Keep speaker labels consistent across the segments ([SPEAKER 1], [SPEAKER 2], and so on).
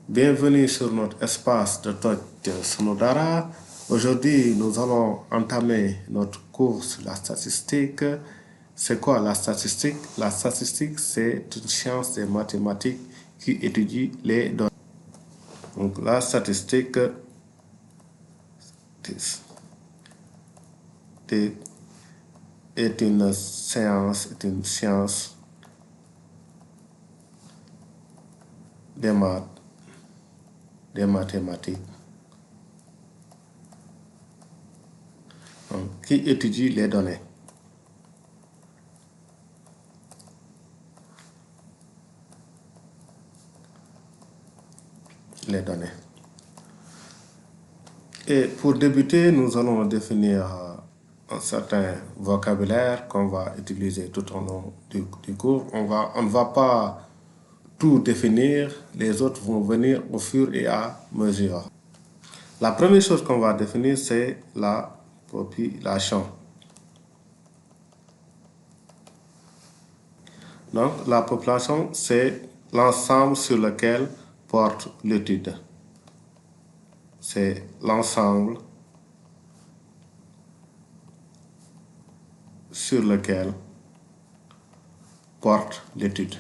[SPEAKER 1] Bienvenue sur notre espace de Touch Sonodara. Aujourd'hui, nous allons entamer notre cours sur la statistique. C'est quoi la statistique? La statistique, c'est une science des mathématiques qui étudie les données. Donc, la statistique est une science des mathématiques qui étudie les données. Et pour débuter, nous allons définir un certain vocabulaire qu'on va utiliser tout au long du cours. On ne va pas tout définir, les autres vont venir au fur et à mesure. La première chose qu'on va définir, c'est la population. Donc, la population, c'est l'ensemble sur lequel porte l'étude. C'est l'ensemble sur lequel porte l'étude.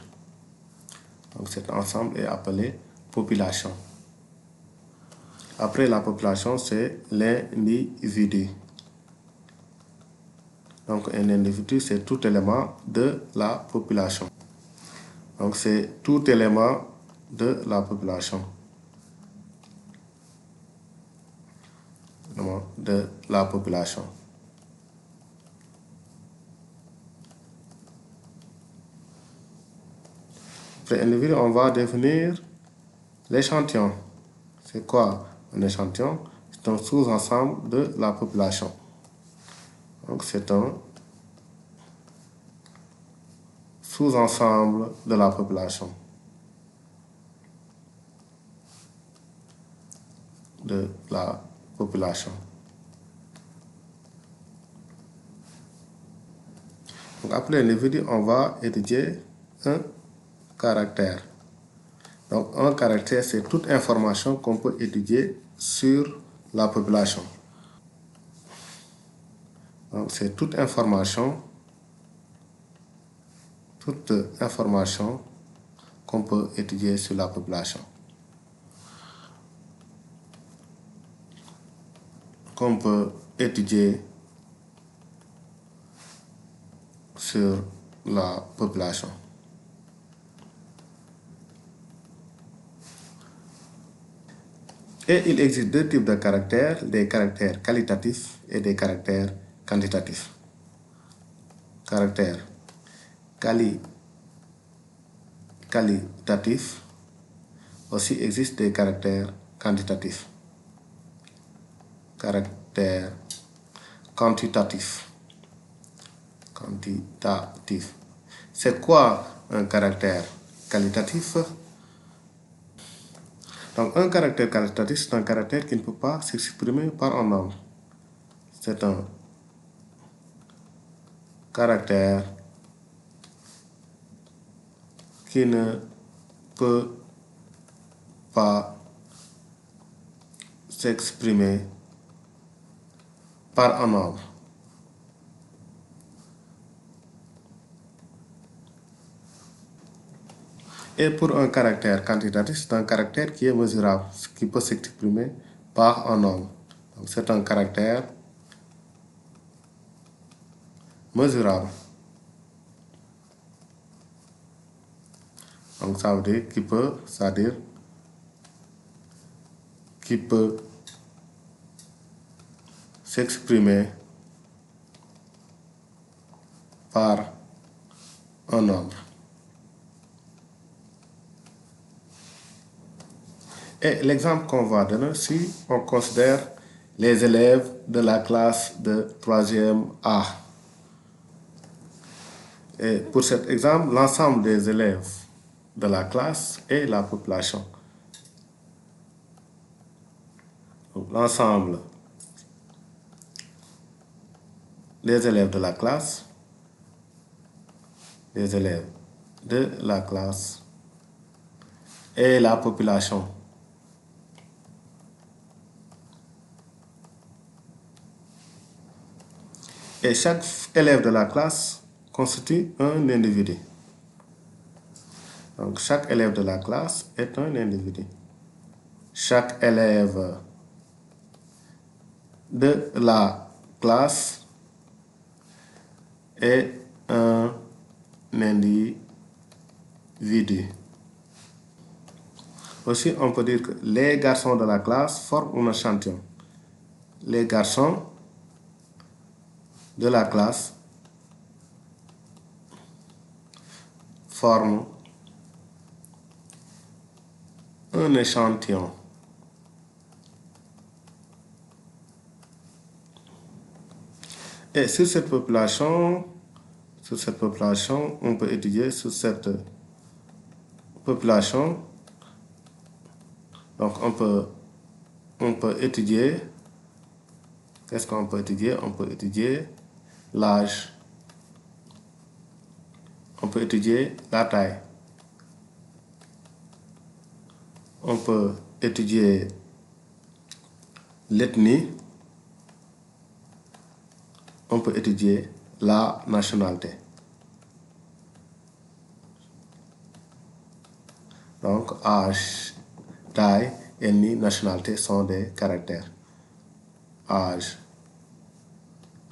[SPEAKER 1] Donc cet ensemble est appelé population. Après la population, c'est l'individu. Donc un individu, c'est tout élément de la population. Donc c'est tout élément de la population. De la population. Après individu, on va définir l'échantillon. C'est quoi un échantillon? C'est un sous-ensemble de la population. Donc c'est un sous-ensemble de la population. Donc après l'individu, on va étudier un caractère. Donc un caractère, c'est toute information qu'on peut étudier sur la population. Donc c'est toute information qu'on peut étudier sur la population. Qu'on peut étudier sur la population. Et il existe deux types de caractères, des caractères qualitatifs et des caractères quantitatifs. Caractères qualitatifs, aussi existent des caractères quantitatifs. Caractère quantitatif. C'est quoi un caractère qualitatif? Donc un caractère qualitatif, c'est un caractère qui ne peut pas s'exprimer par un nombre. C'est un caractère qui ne peut pas s'exprimer par un nombre. Et pour un caractère quantitatif, c'est un caractère qui est mesurable, qui peut s'exprimer par un nombre. Donc c'est un caractère mesurable. Donc ça veut dire qu'il peut s'exprimer par un nombre. Et l'exemple qu'on va donner, si on considère les élèves de la classe de 3e A. Et pour cet exemple, l'ensemble des élèves de la classe est la population. L'ensemble des élèves de la classe, et la population. Et chaque élève de la classe constitue un individu. Donc, chaque élève de la classe est un individu. Chaque élève de la classe est un individu. Aussi, on peut dire que les garçons de la classe forment un échantillon. Les garçons de la classe forment un échantillon. Et sur cette population, on peut étudier sur cette population. Donc, on peut étudier, qu'est-ce qu'on peut étudier? On peut étudier l'âge. On peut étudier la taille. On peut étudier l'ethnie. On peut étudier la nationalité. Donc, âge, taille, ethnie, nationalité sont des caractères. Âge,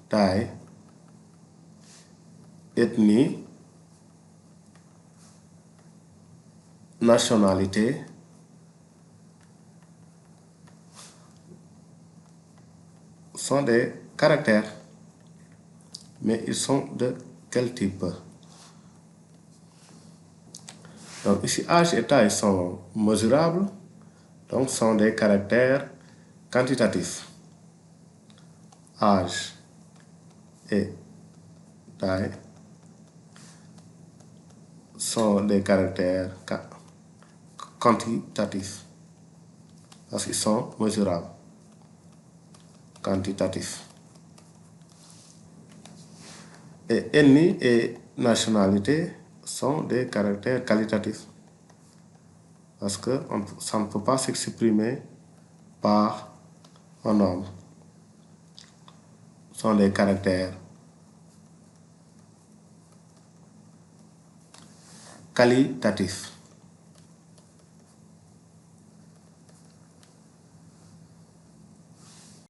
[SPEAKER 1] taille, ethnie, nationalité sont des caractères. Mais ils sont de quel type? Donc ici, âge et taille sont mesurables, donc sont des caractères quantitatifs. Âge et taille sont des caractères quantitatifs parce qu'ils sont mesurables. Quantitatifs. Et ethnie et nationalité sont des caractères qualitatifs parce que ça ne peut pas s'exprimer par un nombre. Ce sont des caractères qualitatifs.